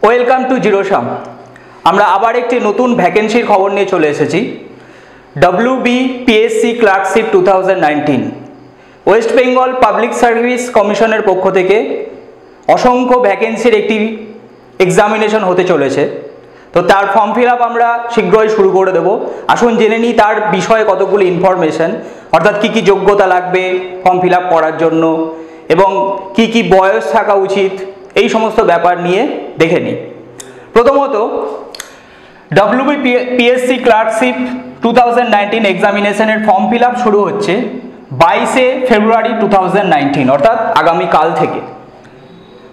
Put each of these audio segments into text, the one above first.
Welcome to জিরোসাম। আমরা আবার একটি নতুন ভ্যাকেন্সির খবর নিয়ে চলে এসেছি। WBPSC clerkship 2019 West Bengal public service কমিশনের পক্ষ থেকে অসংখ্য ভ্যাকেন্সির একটি এক্সামিনেশন হতে চলেছে। তো তার ফর্ম ফিল আপ আমরা শীঘ্রই শুরু করে দেব। আসুন জেনে নিই তার বিষয়ে কতগুলি ইনফরমেশন, অর্থাৎ কী কী যোগ্যতা লাগবে ফর্ম ফিল আপ করার জন্য এবং কি কি বয়স থাকা উচিত, এই সমস্ত ব্যাপার নিয়ে দেখে নিই। প্রথমত, WBPSC ক্লার্কশিপ 2019 এক্সামিনেশনের ফর্ম ফিল আপ শুরু হচ্ছে 22শে ফেব্রুয়ারি 2019, অর্থাৎ আগামীকাল থেকে।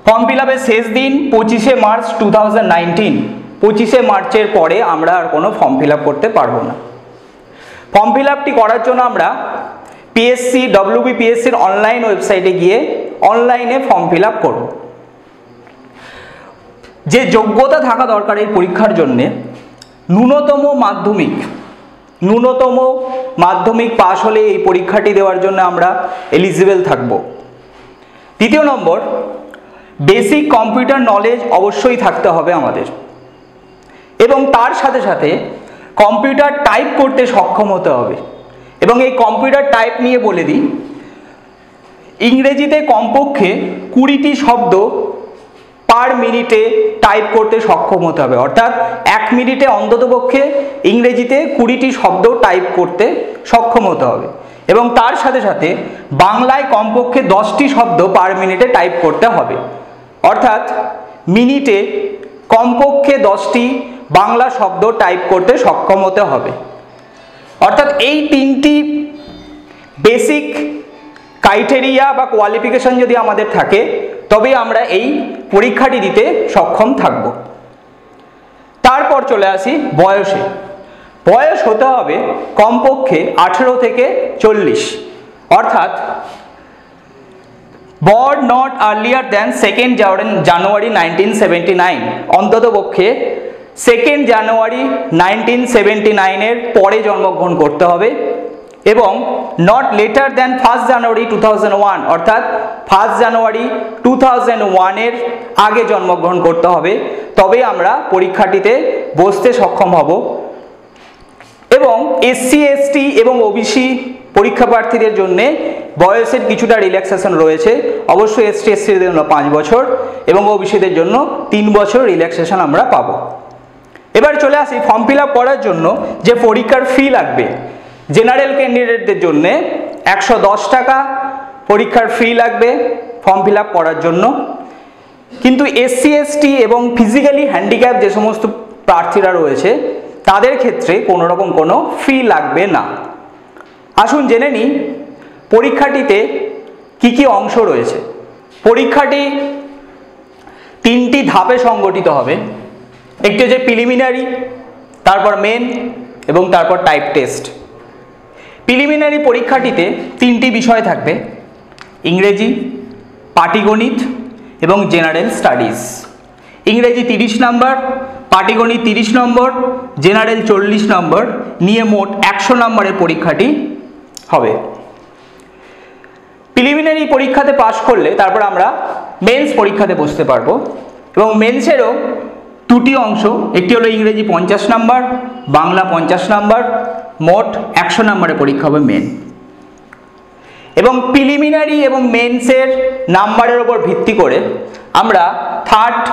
ফর্ম ফিল আপের শেষ দিন 25শে মার্চ 2019। 25শে মার্চের পরে আমরা আর কোনো ফর্ম ফিল আপ করতে পারবো না। ফর্ম ফিল আপটি করার জন্য আমরা WBPSCর অনলাইন ওয়েবসাইটে গিয়ে অনলাইনে ফর্ম ফিল আপ করব। যে যোগ্যতা থাকা দরকার এই পরীক্ষার জন্যে, ন্যূনতম মাধ্যমিক পাশ হলে এই পরীক্ষাটি দেওয়ার জন্য আমরা এলিজিবল থাকব। দ্বিতীয় নম্বর, বেসিক কম্পিউটার নলেজ অবশ্যই থাকতে হবে আমাদের, এবং তার সাথে সাথে কম্পিউটার টাইপ করতে সক্ষম হতে হবে। এবং এই কম্পিউটার টাইপ নিয়ে বলে দিই, ইংরেজিতে কমপক্ষে 20টি শব্দ পার মিনিটে টাইপ করতে সক্ষম হতে হবে, অর্থাৎ 1 মিনিটে অন্ততপক্ষে ইংরেজিতে 20টি শব্দ টাইপ করতে সক্ষম হতে হবে। এবং তার সাথে সাথে বাংলায় কমপক্ষে 10টি শব্দ পার মিনিটে টাইপ করতে হবে, অর্থাৎ মিনিটে কমপক্ষে 10টি বাংলা শব্দ টাইপ করতে সক্ষম হতে হবে। অর্থাৎ এই 3টি বেসিক ক্রাইটেরিয়া বা কোয়ালিফিকেশন যদি আমাদের থাকে, তবে আমরা এই পরীক্ষাটি দিতে সক্ষম থাকব। তারপর চলে আসি বয়সে। বয়স হতে হবে কমপক্ষে 18 থেকে 40, অর্থাৎ born not earlier than 2nd জানুয়ারি 1979, অন্ততপক্ষে 2nd জানুয়ারি 1979 পরে জন্মগ্রহণ করতে হবে, এবং নট লেটার দ্যান 1st জানুয়ারি 2001, অর্থাৎ 1st জানুয়ারি 2001 আগে জন্মগ্রহণ করতে হবে, তবে আমরা পরীক্ষাটিতে বসতে সক্ষম হব। এবং SC ST এবং OBC পরীক্ষা প্রার্থীদের জন্য বয়সের কিছুটা রিল্যাক্সেশন রয়েছে। অবশ্যই ST SCদের জন্য 5 বছর এবং OBCদের জন্য 3 বছর রিল্যাক্সেশন আমরা পাবো। এবার চলে আসি ফর্ম ফিল আপ করার জন্য যে পরীক্ষার ফি লাগবে। জেনারেল ক্যান্ডিডেটদের জন্য 110 টাকা পরীক্ষার ফি লাগবে ফর্ম ফিল আপ করার জন্য, কিন্তু SC ST এবং ফিজিক্যালি হ্যান্ডিক্যাপ যে সমস্ত প্রার্থীরা রয়েছে তাদের ক্ষেত্রে কোনো রকম কোনো ফি লাগবে না। আসুন জেনে নিই পরীক্ষাটিতে কি কি অংশ রয়েছে। পরীক্ষাটি 3টি ধাপে সংগঠিত হবে। একটি হচ্ছে প্রিলিমিনারি, তারপর মেন এবং তারপর টাইপ টেস্ট। প্রিলিমিনারি পরীক্ষাটিতে 3টি বিষয় থাকবে: ইংরেজি, পাটিগণিত এবং জেনারেল স্টাডিজ। ইংরেজি 30 নম্বর, পাটিগণিত 30 নম্বর, জেনারেল 40 নম্বর নিয়ে মোট 100 নম্বরের পরীক্ষাটি হবে। প্রিলিমিনারি পরীক্ষাতে পাশ করলে তারপর আমরা মেন্স পরীক্ষাতে বসতে পারবো, এবং মেন্সেরও 2টি অংশ, একটি হলো ইংরেজি 50 নম্বর, বাংলা 50 নম্বর, মোট 100 নম্বরের পরীক্ষা হবে মেন। এবং প্রিলিমিনারি এবং মেন্সের নাম্বারের উপর ভিত্তি করে আমরা 3rd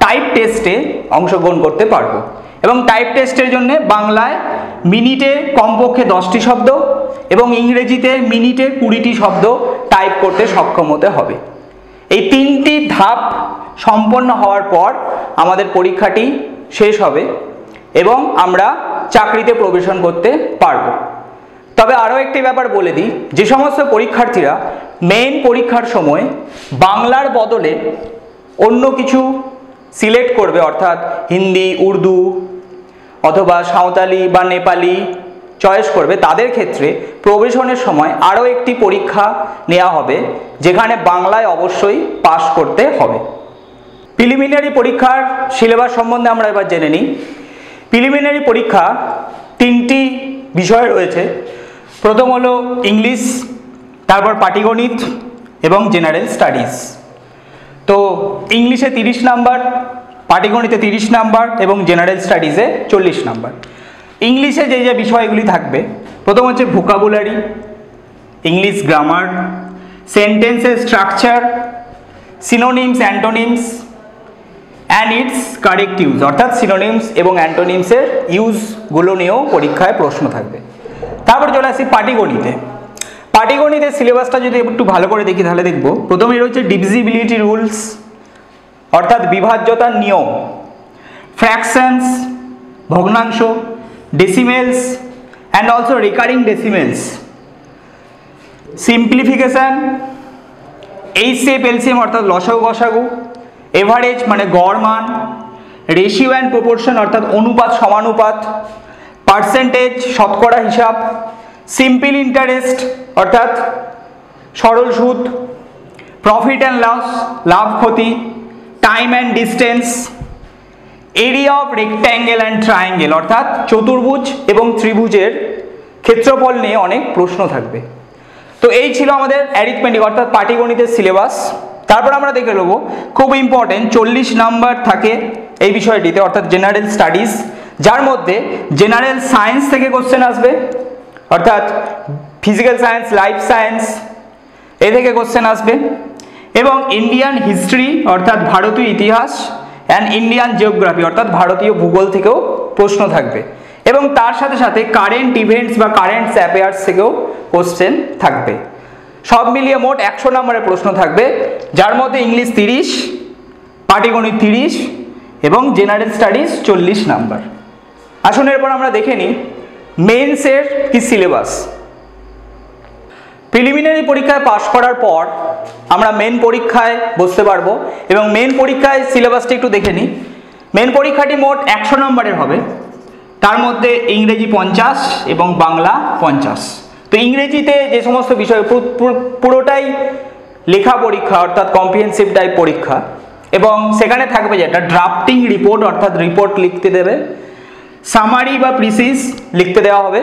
টাইপ টেস্টে অংশগ্রহণ করতে পারবো। এবং টাইপ টেস্টের জন্য বাংলায় মিনিটে কমপক্ষে 10টি শব্দ এবং ইংরেজিতে মিনিটে 20টি শব্দ টাইপ করতে সক্ষম হতে হবে। এই 3টি ধাপ সম্পন্ন হওয়ার পর আমাদের পরীক্ষাটি শেষ হবে এবং আমরা চাকরিতে প্রবেশন করতে পারব। তবে আরও একটি ব্যাপার বলে দিই, যে সমস্ত পরীক্ষার্থীরা মেইন পরীক্ষার সময় বাংলার বদলে অন্য কিছু সিলেক্ট করবে, অর্থাৎ হিন্দি, উর্দু অথবা সাঁওতালি বা নেপালি চয়েস করবে, তাদের ক্ষেত্রে প্রবেশনের সময় আরও একটি পরীক্ষা নেওয়া হবে, যেখানে বাংলায় অবশ্যই পাস করতে হবে। প্রিলিমিনারি পরীক্ষার সিলেবাস সম্বন্ধে আমরা এবার জেনে নিই। প্রিলিমিনারি পরীক্ষা 3টি বিষয় রয়েছে। প্রথম হলো ইংলিশ, তারপর পাটিগণিত এবং জেনারেল স্টাডিজ। তো ইংলিশে 30 নাম্বার, পাটিগণিতে 30 নাম্বার এবং জেনারেল স্টাডিজে 40 নাম্বার। ইংলিশে যে যে বিষয়গুলি থাকবে, প্রথম হচ্ছে ভোকাবুলারি, ইংলিশ গ্রামার, সেন্টেন্সের structure, synonyms antonyms and it's correct use, অর্থাৎ সিনোনিমস এবং অ্যান্টোনিমসের ইউজগুলো নিয়েও পরীক্ষায় প্রশ্ন থাকবে। তারপর চলে আসি পাটিগণিতে। পাটিগণিতের সিলেবাসটা যদি একটু ভালো করে দেখি তাহলে দেখব প্রথমেই রয়েছে ডিভিজিবিলিটি রুলস, অর্থাৎ বিভাজ্যতার নিয়ম, ফ্র্যাকশনস ভগ্নাংশ, decimals and also recurring decimals, simplification, HCF LCM অর্থাৎ লসাগু গসাগু, এভারেজ মানে গড় মান, রেশিও অ্যান্ড প্রপোর্শন অর্থাৎ অনুপাত সমানুপাত, পার্সেন্টেজ শতকরা হিসাব, সিম্পল ইন্টারেস্ট অর্থাৎ সরল সুদ, প্রফিট অ্যান্ড লস লাভ ক্ষতি, time and distance, area of rectangle and triangle অর্থাৎ চতুর্ভুজ এবং ত্রিভুজের ক্ষেত্রফল নিয়ে অনেক প্রশ্ন থাকবে। তো এই ছিল আমাদের অ্যারিথমেটিক অর্থাৎ পাটিগণিতের সিলেবাস। তারপর আমরা দেখে নেব খুব ইম্পর্টেন্ট 40 নাম্বার থাকে এই বিষয়টিতে অর্থাৎ জেনারেল স্টাডিজ, যার মধ্যে জেনারেল সায়েন্স থেকে কোশ্চেন আসবে, অর্থাৎ ফিজিক্যাল সায়েন্স, লাইফ সায়েন্স এ থেকে কোশ্চেন আসবে, এবং ইন্ডিয়ান হিস্ট্রি অর্থাৎ ভারতীয় ইতিহাস অ্যান্ড ইন্ডিয়ান জিওগ্রাফি অর্থাৎ ভারতীয় ভূগোল থেকেও প্রশ্ন থাকবে, এবং তার সাথে সাথে কারেন্ট ইভেন্টস বা কারেন্ট অ্যাফেয়ার্স থেকেও কোশ্চেন থাকবে। সব মিলিয়ে মোট 100 নম্বরের প্রশ্ন থাকবে, যার মধ্যে ইংলিশ 30, পাটিগণিত 30 এবং জেনারেল স্টাডিজ 40 নাম্বার। আসুন এরপর আমরা দেখে নিই মেন্সের কি সিলেবাস। প্রিলিমিনারি পরীক্ষায় পাশ করার পর আমরা মেন পরীক্ষায় বসতে পারবো, এবং মেন পরীক্ষায় সিলেবাসটা একটু দেখে নিই। মেন পরীক্ষাটি মোট 100 নম্বরের হবে, তার মধ্যে ইংরেজি 50 এবং বাংলা 50। তো ইংরেজিতে যে সমস্ত বিষয় পুরোটাই লেখা পরীক্ষা অর্থাৎ কম্প্রিহেনসিভ টাইপ পরীক্ষা, এবং সেখানে থাকবে যেটা ড্রাফটিং রিপোর্ট অর্থাৎ রিপোর্ট লিখতে দেবে, সামারি বা প্রিসিস লিখতে দেওয়া হবে,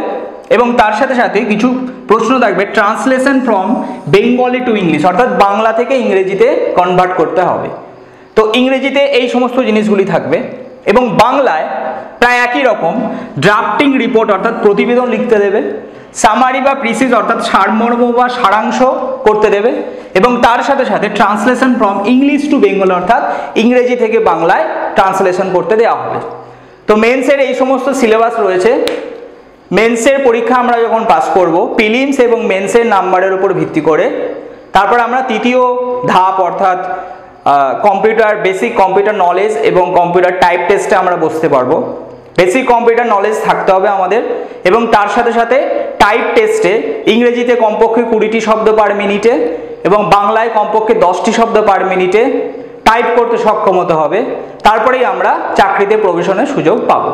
এবং তার সাথে সাথে কিছু প্রশ্ন থাকবে translation from Bengali to English অর্থাৎ বাংলা থেকে ইংরেজিতে কনভার্ট করতে হবে। তো ইংরেজিতে এই সমস্ত জিনিসগুলি থাকবে, এবং বাংলায় প্রায় একই রকম ড্রাফটিং রিপোর্ট অর্থাৎ প্রতিবেদন লিখতে দেবে, সামারি বা প্রিসিস অর্থাৎ সারমর্ম বা সারাংশ করতে দেবে, এবং তার সাথে সাথে translation from English to Bengal অর্থাৎ ইংরেজি থেকে বাংলায় ট্রান্সলেশন করতে দেওয়া হবে। তো মেন্সের এই সমস্ত সিলেবাস রয়েছে। মেন্সের পরীক্ষা আমরা যখন পাস করব প্রিলিমস এবং মেন্সের নাম্বারের উপর ভিত্তি করে তারপর আমরা তৃতীয় ধাপ অর্থাৎ কম্পিউটার বেসিক কম্পিউটার নলেজ এবং কম্পিউটার টাইপ টেস্টে আমরা বসতে পারবো। বেসিক কম্পিউটার নলেজ থাকতে হবে আমাদের, এবং তার সাথে সাথে টাইপ টেস্টে ইংরেজিতে কমপক্ষে 20টি শব্দ পার মিনিটে এবং বাংলায় কমপক্ষে 10টি শব্দ পার মিনিটে টাইপ করতে সক্ষম হতে হবে। তারপরেই আমরা চাকরিতে প্রবেশনের সুযোগ পাবো।